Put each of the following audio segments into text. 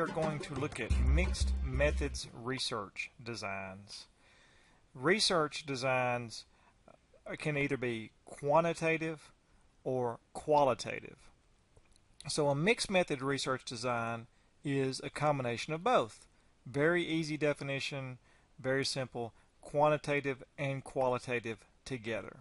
are going to look at mixed methods research designs. Research designs can either be quantitative or qualitative. So a mixed method research design is a combination of both. Very easy definition, very simple, quantitative and qualitative together.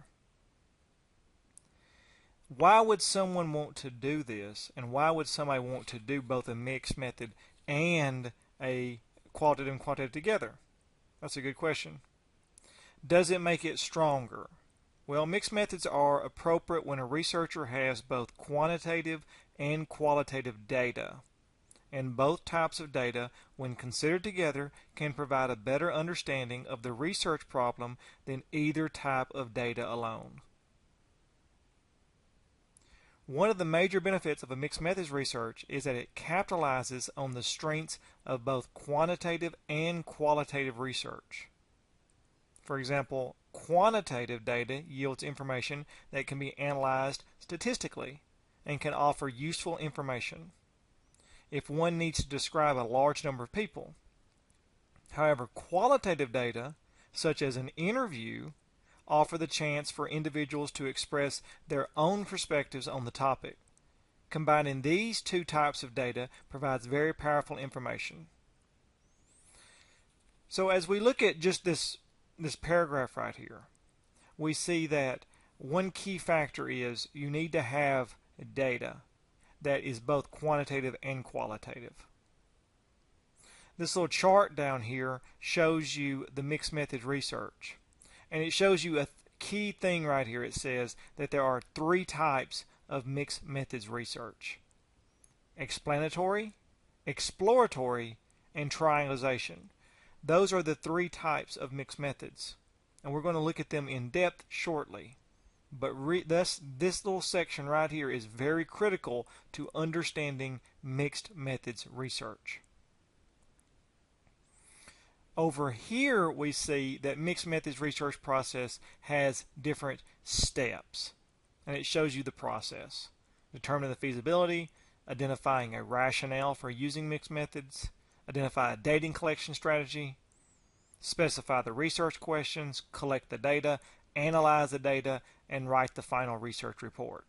Why would someone want to do this, and why would somebody want to do both a mixed method and a qualitative and quantitative together? That's a good question. Does it make it stronger? Well, mixed methods are appropriate when a researcher has both quantitative and qualitative data. And both types of data, when considered together, can provide a better understanding of the research problem than either type of data alone. One of the major benefits of a mixed methods research is that it capitalizes on the strengths of both quantitative and qualitative research. For example, quantitative data yields information that can be analyzed statistically and can offer useful information if one needs to describe a large number of people. However, qualitative data, such as an interview, offer the chance for individuals to express their own perspectives on the topic. Combining these two types of data provides very powerful information. So as we look at just this paragraph right here, we see that one key factor is you need to have data that is both quantitative and qualitative. This little chart down here shows you the mixed method research. And it shows you a key thing right here. It says that there are three types of mixed methods research: explanatory, exploratory, and triangulation. Those are the three types of mixed methods. And we're going to look at them in depth shortly. But this little section right here is very critical to understanding mixed methods research. Over here we see that mixed methods research process has different steps, and it shows you the process. Determining the feasibility, identifying a rationale for using mixed methods, identify a data collection strategy, specify the research questions, collect the data, analyze the data, and write the final research report.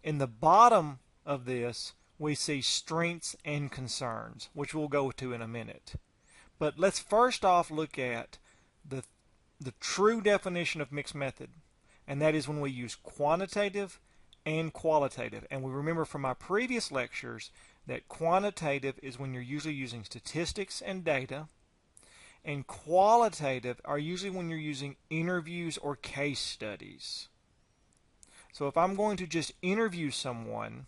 In the bottom of this we see strengths and concerns, which we'll go to in a minute. But let's first off look at the true definition of mixed method, and that is when we use quantitative and qualitative. And we remember from my previous lectures that quantitative is when you're usually using statistics and data, and qualitative are usually when you're using interviews or case studies. So if I'm going to just interview someone,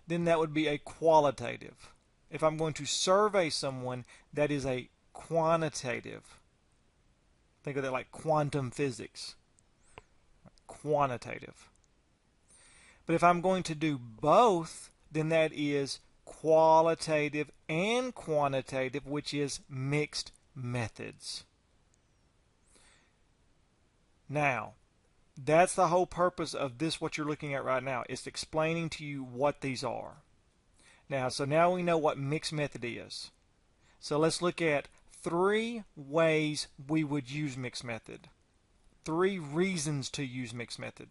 then that would be a qualitative. If I'm going to survey someone, that is a quantitative. Think of that like quantum physics. Quantitative. But if I'm going to do both, then that is qualitative and quantitative, which is mixed methods. Now, that's the whole purpose of this, what you're looking at right now. It's explaining to you what these are. So now we know what mixed method is. So let's look at three ways we would use mixed method. Three reasons to use mixed method.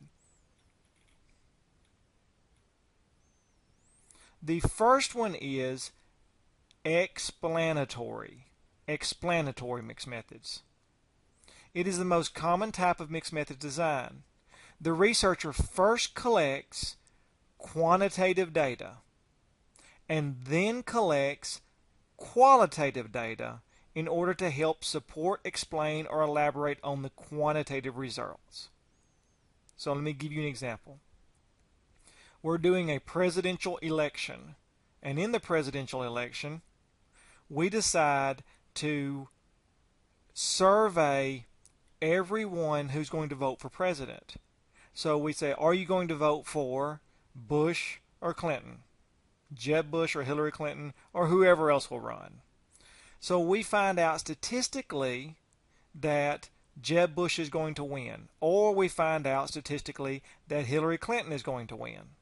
The first one is explanatory. Explanatory mixed methods. It is the most common type of mixed method design. The researcher first collects quantitative data and then collects qualitative data in order to help support, explain, or elaborate on the quantitative results. So let me give you an example. We're doing a presidential election, and in the presidential election we decide to survey everyone who's going to vote for president. So we say, are you going to vote for Bush or Clinton? Jeb Bush or Hillary Clinton or whoever else will run. So we find out statistically that Jeb Bush is going to win, or we find out statistically that Hillary Clinton is going to win.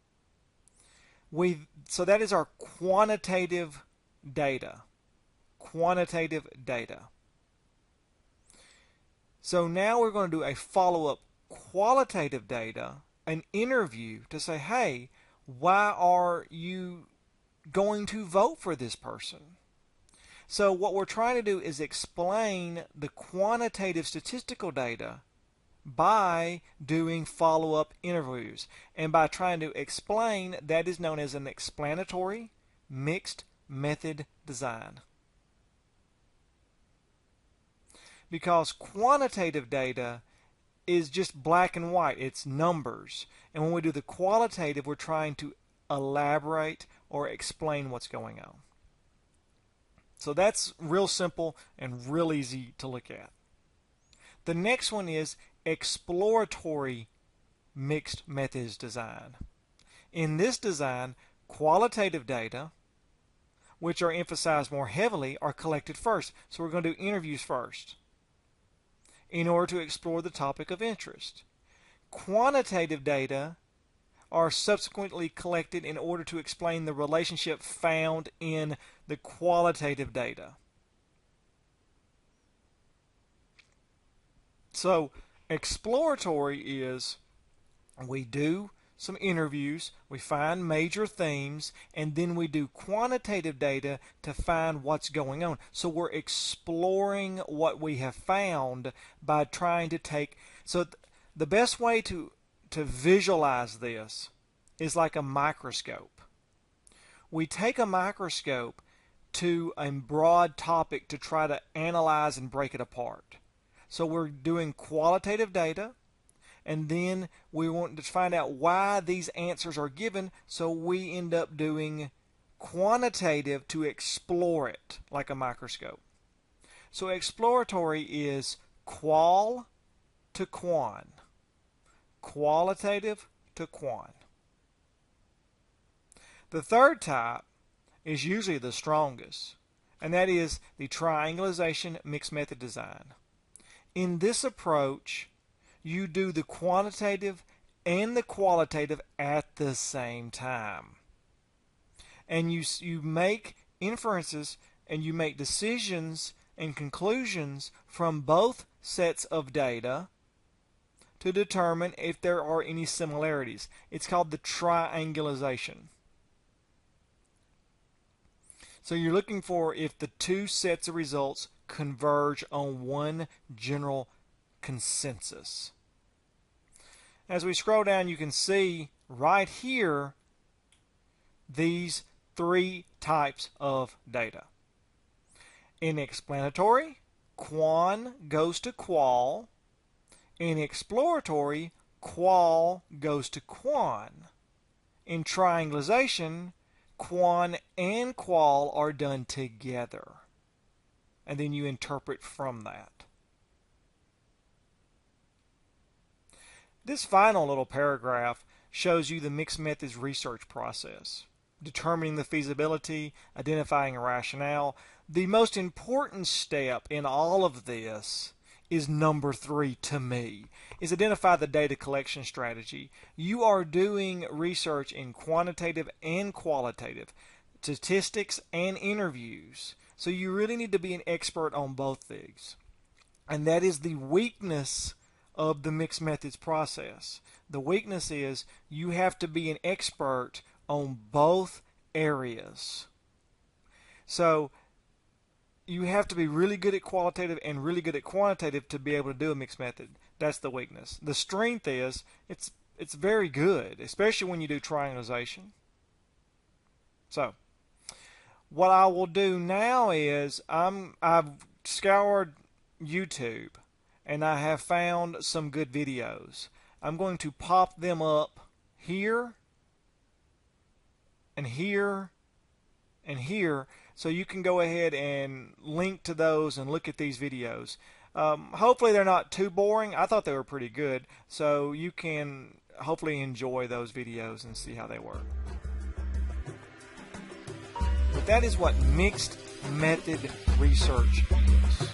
So that is our quantitative data. Quantitative data. So now we're going to do a follow-up qualitative data, an interview to say, hey, why are you going to vote for this person? So what we're trying to do is explain the quantitative statistical data by doing follow-up interviews. And by trying to explain, that is known as an explanatory mixed method design. Because quantitative data is just black and white. It's numbers. And when we do the qualitative, we're trying to elaborate or explain what's going on. So that's real simple and real easy to look at. The next one is exploratory mixed methods design. In this design, qualitative data, which are emphasized more heavily, are collected first. So we're going to do interviews first in order to explore the topic of interest. Quantitative data are subsequently collected in order to explain the relationship found in the qualitative data. So exploratory is we do some interviews, we find major themes, and then we do quantitative data to find what's going on. So we're exploring what we have found by trying to take... So the best way to visualize this is like a microscope. We take a microscope to a broad topic to try to analyze and break it apart. So we're doing qualitative data, and then we want to find out why these answers are given, so we end up doing quantitative to explore it like a microscope. So exploratory is qual to quan, qualitative to quan. The third type is usually the strongest, and that is the triangulation mixed method design. In this approach, you do the quantitative and the qualitative at the same time. And you make inferences and you make decisions and conclusions from both sets of data to determine if there are any similarities. It's called the triangulation. So you're looking for if the two sets of results converge on one general consensus. As we scroll down, you can see right here these three types of data. In explanatory, quan goes to qual. In exploratory, qual goes to quan. In triangulation, quan and qual are done together. And then you interpret from that. This final little paragraph shows you the mixed methods research process, determining the feasibility, identifying a rationale. The most important step in all of this is number 3 to me, is identify the data collection strategy. You are doing research in quantitative and qualitative, statistics and interviews. So you really need to be an expert on both things. And that is the weakness of the mixed methods process. The weakness is you have to be an expert on both areas. So you have to be really good at qualitative and really good at quantitative to be able to do a mixed method. That's the weakness. The strength is it's very good, especially when you do triangulation. So what I will do now is I've scoured YouTube and I have found some good videos. I'm going to pop them up here and here and here so you can go ahead and link to those and look at these videos. Hopefully they're not too boring. I thought they were pretty good, so you can hopefully enjoy those videos and see how they work. But that is what mixed method research is.